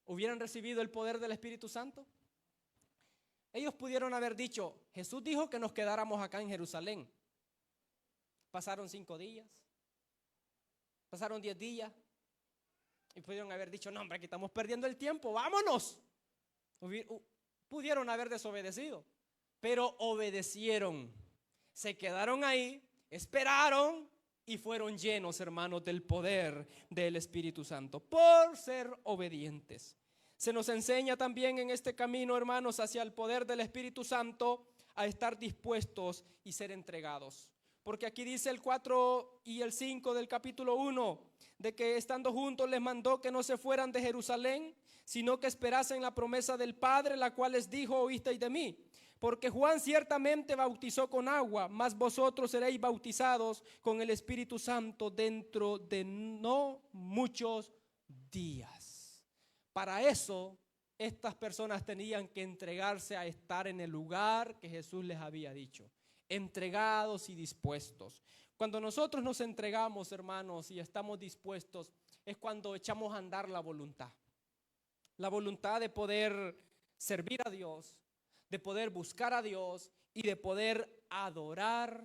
¿hubieran recibido el poder del Espíritu Santo? Ellos pudieron haber dicho, Jesús dijo que nos quedáramos acá en Jerusalén. Pasaron 5 días, pasaron 10 días. Y pudieron haber dicho, no hombre, aquí estamos perdiendo el tiempo, vámonos. Pudieron haber desobedecido, pero obedecieron. Se quedaron ahí, esperaron y fueron llenos, hermanos, del poder del Espíritu Santo por ser obedientes. Se nos enseña también en este camino, hermanos, hacia el poder del Espíritu Santo, a estar dispuestos y ser entregados. Porque aquí dice el 4 y el 5 del capítulo 1, de que estando juntos les mandó que no se fueran de Jerusalén, sino que esperasen la promesa del Padre, la cual les dijo, oísteis de mí. Porque Juan ciertamente bautizó con agua, mas vosotros seréis bautizados con el Espíritu Santo dentro de no muchos días. Para eso, estas personas tenían que entregarse a estar en el lugar que Jesús les había dicho. Entregados y dispuestos. Cuando nosotros nos entregamos, hermanos, y estamos dispuestos, es cuando echamos a andar la voluntad. La voluntad de poder servir a Dios, de poder buscar a Dios y de poder adorar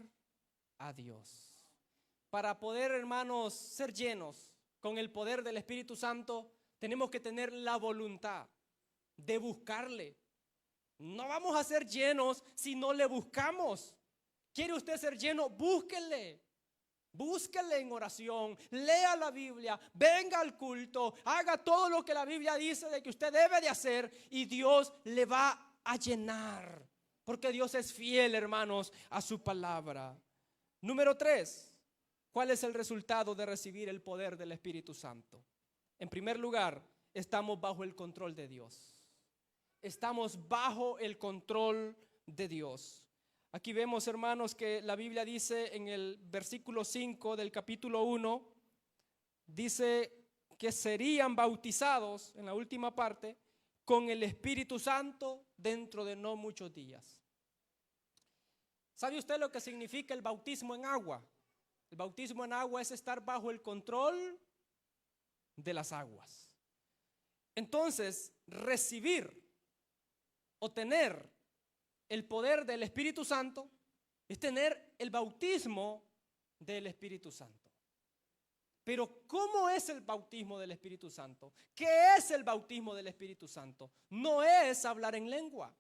a Dios. Para poder, hermanos, ser llenos con el poder del Espíritu Santo, tenemos que tener la voluntad de buscarle. No vamos a ser llenos si no le buscamos. ¿Quiere usted ser lleno? Búsquele. Búsquele en oración, lea la Biblia, venga al culto, haga todo lo que la Biblia dice de que usted debe de hacer y Dios le va a llenar. Porque Dios es fiel, hermanos, a su palabra. Número 3, ¿cuál es el resultado de recibir el poder del Espíritu Santo? En primer lugar, estamos bajo el control de Dios. Estamos bajo el control de Dios. Aquí vemos, hermanos, que la Biblia dice en el versículo 5 del capítulo 1, dice que serían bautizados, en la última parte, con el Espíritu Santo dentro de no muchos días. ¿Sabe usted lo que significa el bautismo en agua? El bautismo en agua es estar bajo el control de las aguas. Entonces, recibir o tener el poder del Espíritu Santo es tener el bautismo del Espíritu Santo. Pero ¿cómo es el bautismo del Espíritu Santo? ¿Qué es el bautismo del Espíritu Santo? No es hablar en lengua.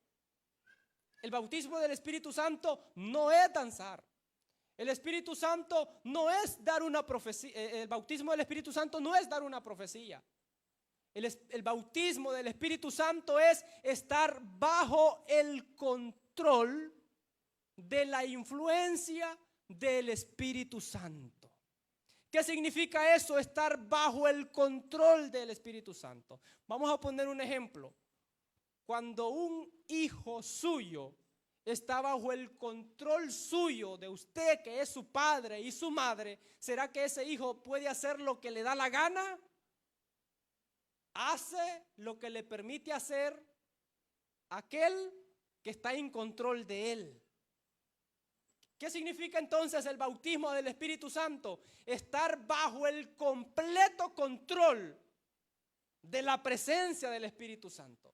El bautismo del Espíritu Santo no es danzar. El Espíritu Santo no es dar una profecía. El bautismo del Espíritu Santo no es dar una profecía. El bautismo del Espíritu Santo es estar bajo el control de la influencia del Espíritu Santo. ¿Qué significa eso? Estar bajo el control del Espíritu Santo. Vamos a poner un ejemplo. Cuando un hijo suyo está bajo el control suyo de usted, que es su padre y su madre, ¿será que ese hijo puede hacer lo que le da la gana? Hace lo que le permite hacer aquel que está en control de él. ¿Qué significa entonces el bautismo del Espíritu Santo? Estar bajo el completo control de la presencia del Espíritu Santo.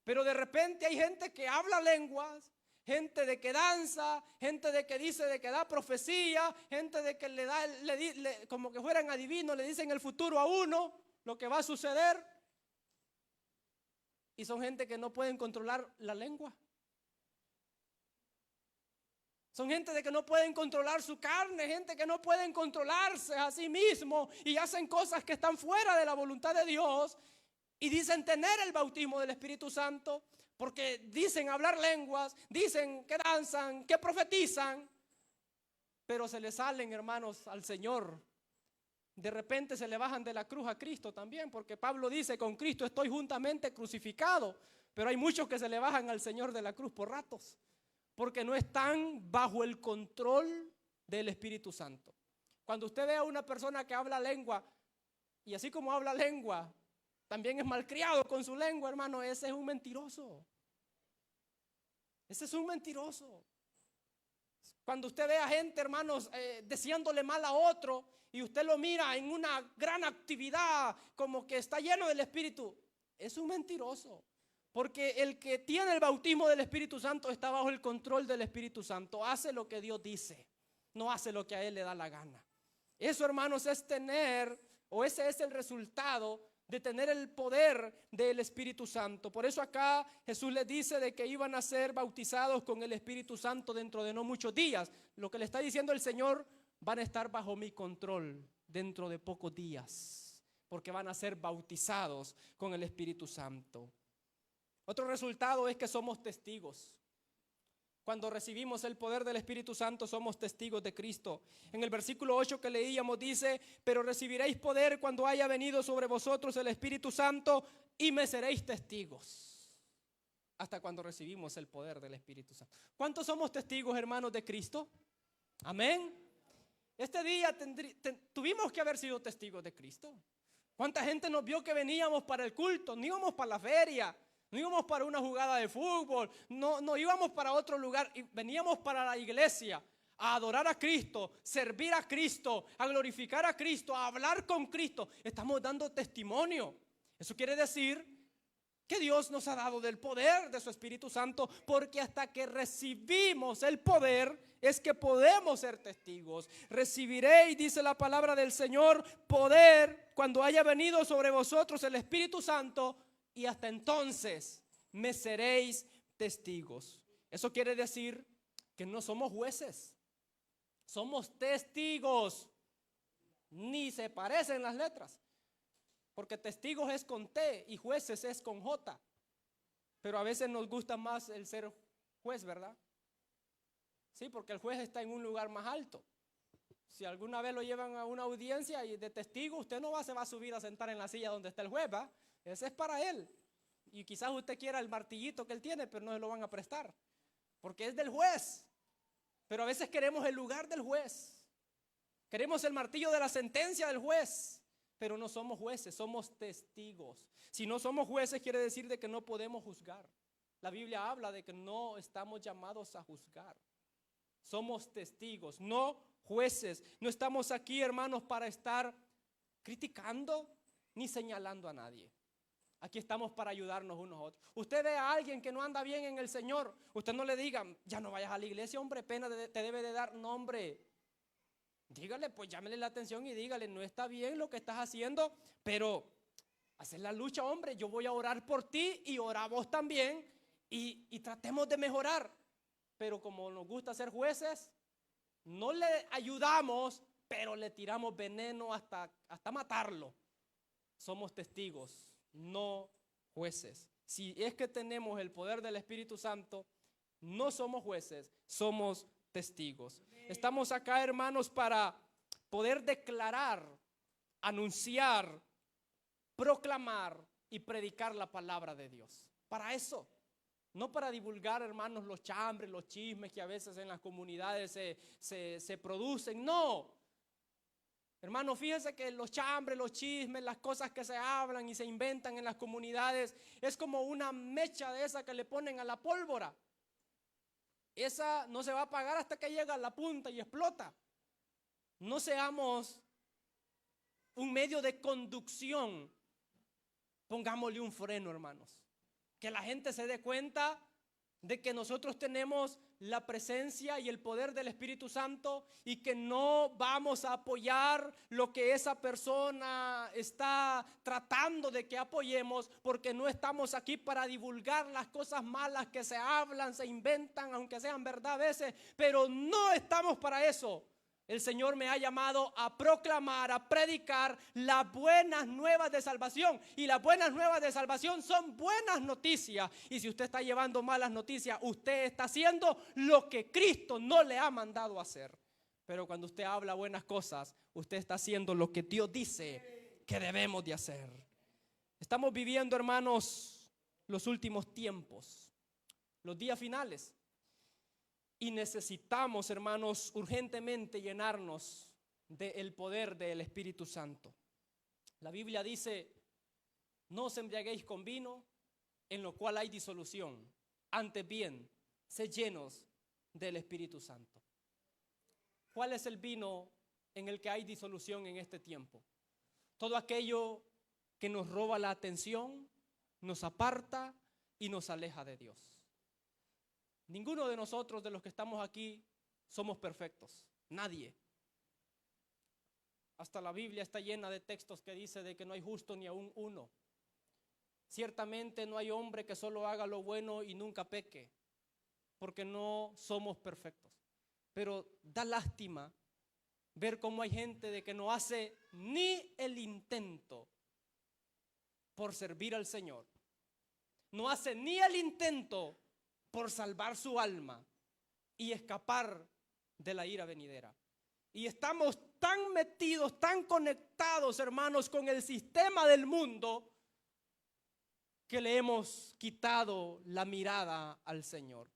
Pero de repente hay gente que habla lenguas, gente de que danza, gente de que dice de que da profecía, gente de que como que fueran adivinos, le dicen el futuro a uno, lo que va a suceder. Y son gente que no pueden controlar la lengua. Son gente de que no pueden controlar su carne, gente que no pueden controlarse a sí mismo y hacen cosas que están fuera de la voluntad de Dios y dicen tener el bautismo del Espíritu Santo porque dicen hablar lenguas, dicen que danzan, que profetizan, pero se le salen, hermanos, al Señor. De repente se le bajan de la cruz a Cristo también, porque Pablo dice: con Cristo estoy juntamente crucificado. Pero hay muchos que se le bajan al Señor de la cruz por ratos, porque no están bajo el control del Espíritu Santo. Cuando usted ve a una persona que habla lengua, y así como habla lengua, también es malcriado con su lengua, hermano, ese es un mentiroso. Ese es un mentiroso. Cuando usted ve a gente, hermanos, deseándole mal a otro, y usted lo mira en una gran actividad, como que está lleno del Espíritu, es un mentiroso. Porque el que tiene el bautismo del Espíritu Santo está bajo el control del Espíritu Santo. Hace lo que Dios dice, no hace lo que a él le da la gana. Eso, hermanos, es tener, o ese es el resultado de tener el poder del Espíritu Santo. Por eso acá Jesús les dice de que iban a ser bautizados con el Espíritu Santo dentro de no muchos días. Lo que le está diciendo el Señor: van a estar bajo mi control dentro de pocos días, porque van a ser bautizados con el Espíritu Santo. Otro resultado es que somos testigos. Cuando recibimos el poder del Espíritu Santo, somos testigos de Cristo. En el versículo 8 que leíamos dice: pero recibiréis poder cuando haya venido sobre vosotros el Espíritu Santo y me seréis testigos. Hasta cuando recibimos el poder del Espíritu Santo. ¿Cuántos somos testigos, hermanos, de Cristo? Amén. Este día tuvimos que haber sido testigos de Cristo. ¿Cuánta gente nos vio que veníamos para el culto? No íbamos para la feria, no íbamos para una jugada de fútbol, no íbamos para otro lugar, veníamos para la iglesia a adorar a Cristo, servir a Cristo, a glorificar a Cristo, a hablar con Cristo. Estamos dando testimonio. Eso quiere decir que Dios nos ha dado del poder de su Espíritu Santo, porque hasta que recibimos el poder es que podemos ser testigos. Recibiréis, dice la palabra del Señor, poder cuando haya venido sobre vosotros el Espíritu Santo, y hasta entonces me seréis testigos. Eso quiere decir que no somos jueces, somos testigos. Ni se parecen las letras, porque testigos es con T y jueces es con J. Pero a veces nos gusta más el ser juez, ¿verdad? Sí, porque el juez está en un lugar más alto. Si alguna vez lo llevan a una audiencia y de testigo, usted no se va a subir a sentar en la silla donde está el juez, ¿va? Ese es para él. Y quizás usted quiera el martillito que él tiene, pero no se lo van a prestar, porque es del juez. Pero a veces queremos el lugar del juez, queremos el martillo de la sentencia del juez, pero no somos jueces, somos testigos. Si no somos jueces, quiere decir de que no podemos juzgar. La Biblia habla de que no estamos llamados a juzgar. Somos testigos, no jueces. No estamos aquí, hermanos, para estar criticando ni señalando a nadie. Aquí estamos para ayudarnos unos a otros. Usted ve a alguien que no anda bien en el Señor, usted no le diga, ya no vayas a la iglesia, hombre, pena te debe de dar. No, hombre, dígale, pues llámele la atención y dígale, no está bien lo que estás haciendo, pero hacer la lucha, hombre, yo voy a orar por ti y oramos también y tratemos de mejorar. Pero como nos gusta ser jueces, no le ayudamos, pero le tiramos veneno hasta matarlo. Somos testigos, no jueces. Si es que tenemos el poder del Espíritu Santo, no somos jueces, somos testigos. Estamos acá, hermanos, para poder declarar, anunciar, proclamar y predicar la palabra de Dios. Para eso. No para divulgar, hermanos, los chambres, los chismes que a veces en las comunidades se producen. No. Hermanos, fíjense que los chambres, los chismes, las cosas que se hablan y se inventan en las comunidades es como una mecha de esa que le ponen a la pólvora. Esa no se va a apagar hasta que llega a la punta y explota. No seamos un medio de conducción. Pongámosle un freno, hermanos. Que la gente se dé cuenta de que nosotros tenemos la presencia y el poder del Espíritu Santo y que no vamos a apoyar lo que esa persona está tratando de que apoyemos, porque no estamos aquí para divulgar las cosas malas que se hablan, se inventan, aunque sean verdad a veces, pero no estamos para eso. El Señor me ha llamado a proclamar, a predicar las buenas nuevas de salvación. Y las buenas nuevas de salvación son buenas noticias. Y si usted está llevando malas noticias, usted está haciendo lo que Cristo no le ha mandado hacer. Pero cuando usted habla buenas cosas, usted está haciendo lo que Dios dice que debemos de hacer. Estamos viviendo, hermanos, los últimos tiempos, los días finales. Y necesitamos, hermanos, urgentemente llenarnos del poder del Espíritu Santo. La Biblia dice, no os embriaguéis con vino, en lo cual hay disolución. Antes bien, sed llenos del Espíritu Santo. ¿Cuál es el vino en el que hay disolución en este tiempo? Todo aquello que nos roba la atención, nos aparta y nos aleja de Dios. Ninguno de nosotros, de los que estamos aquí, somos perfectos. Nadie. Hasta la Biblia está llena de textos que dice de que no hay justo ni aún uno. Ciertamente no hay hombre que solo haga lo bueno y nunca peque, porque no somos perfectos. Pero da lástima ver cómo hay gente de que no hace ni el intento por servir al Señor. No hace ni el intento por salvar su alma y escapar de la ira venidera. Y estamos tan metidos, tan conectados, hermanos, con el sistema del mundo, que le hemos quitado la mirada al Señor.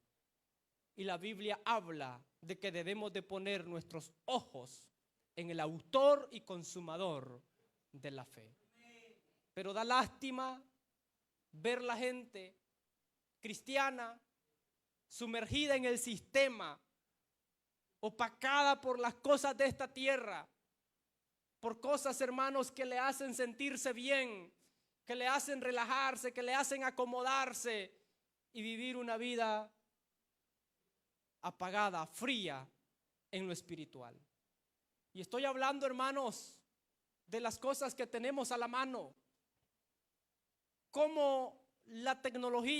Y la Biblia habla de que debemos de poner nuestros ojos en el autor y consumador de la fe. Pero da lástima ver la gente cristiana sumergida en el sistema, opacada por las cosas de esta tierra, por cosas, hermanos, que le hacen sentirse bien, que le hacen relajarse, que le hacen acomodarse y vivir una vida apagada, fría en lo espiritual. Y estoy hablando, hermanos, de las cosas que tenemos a la mano, como la tecnología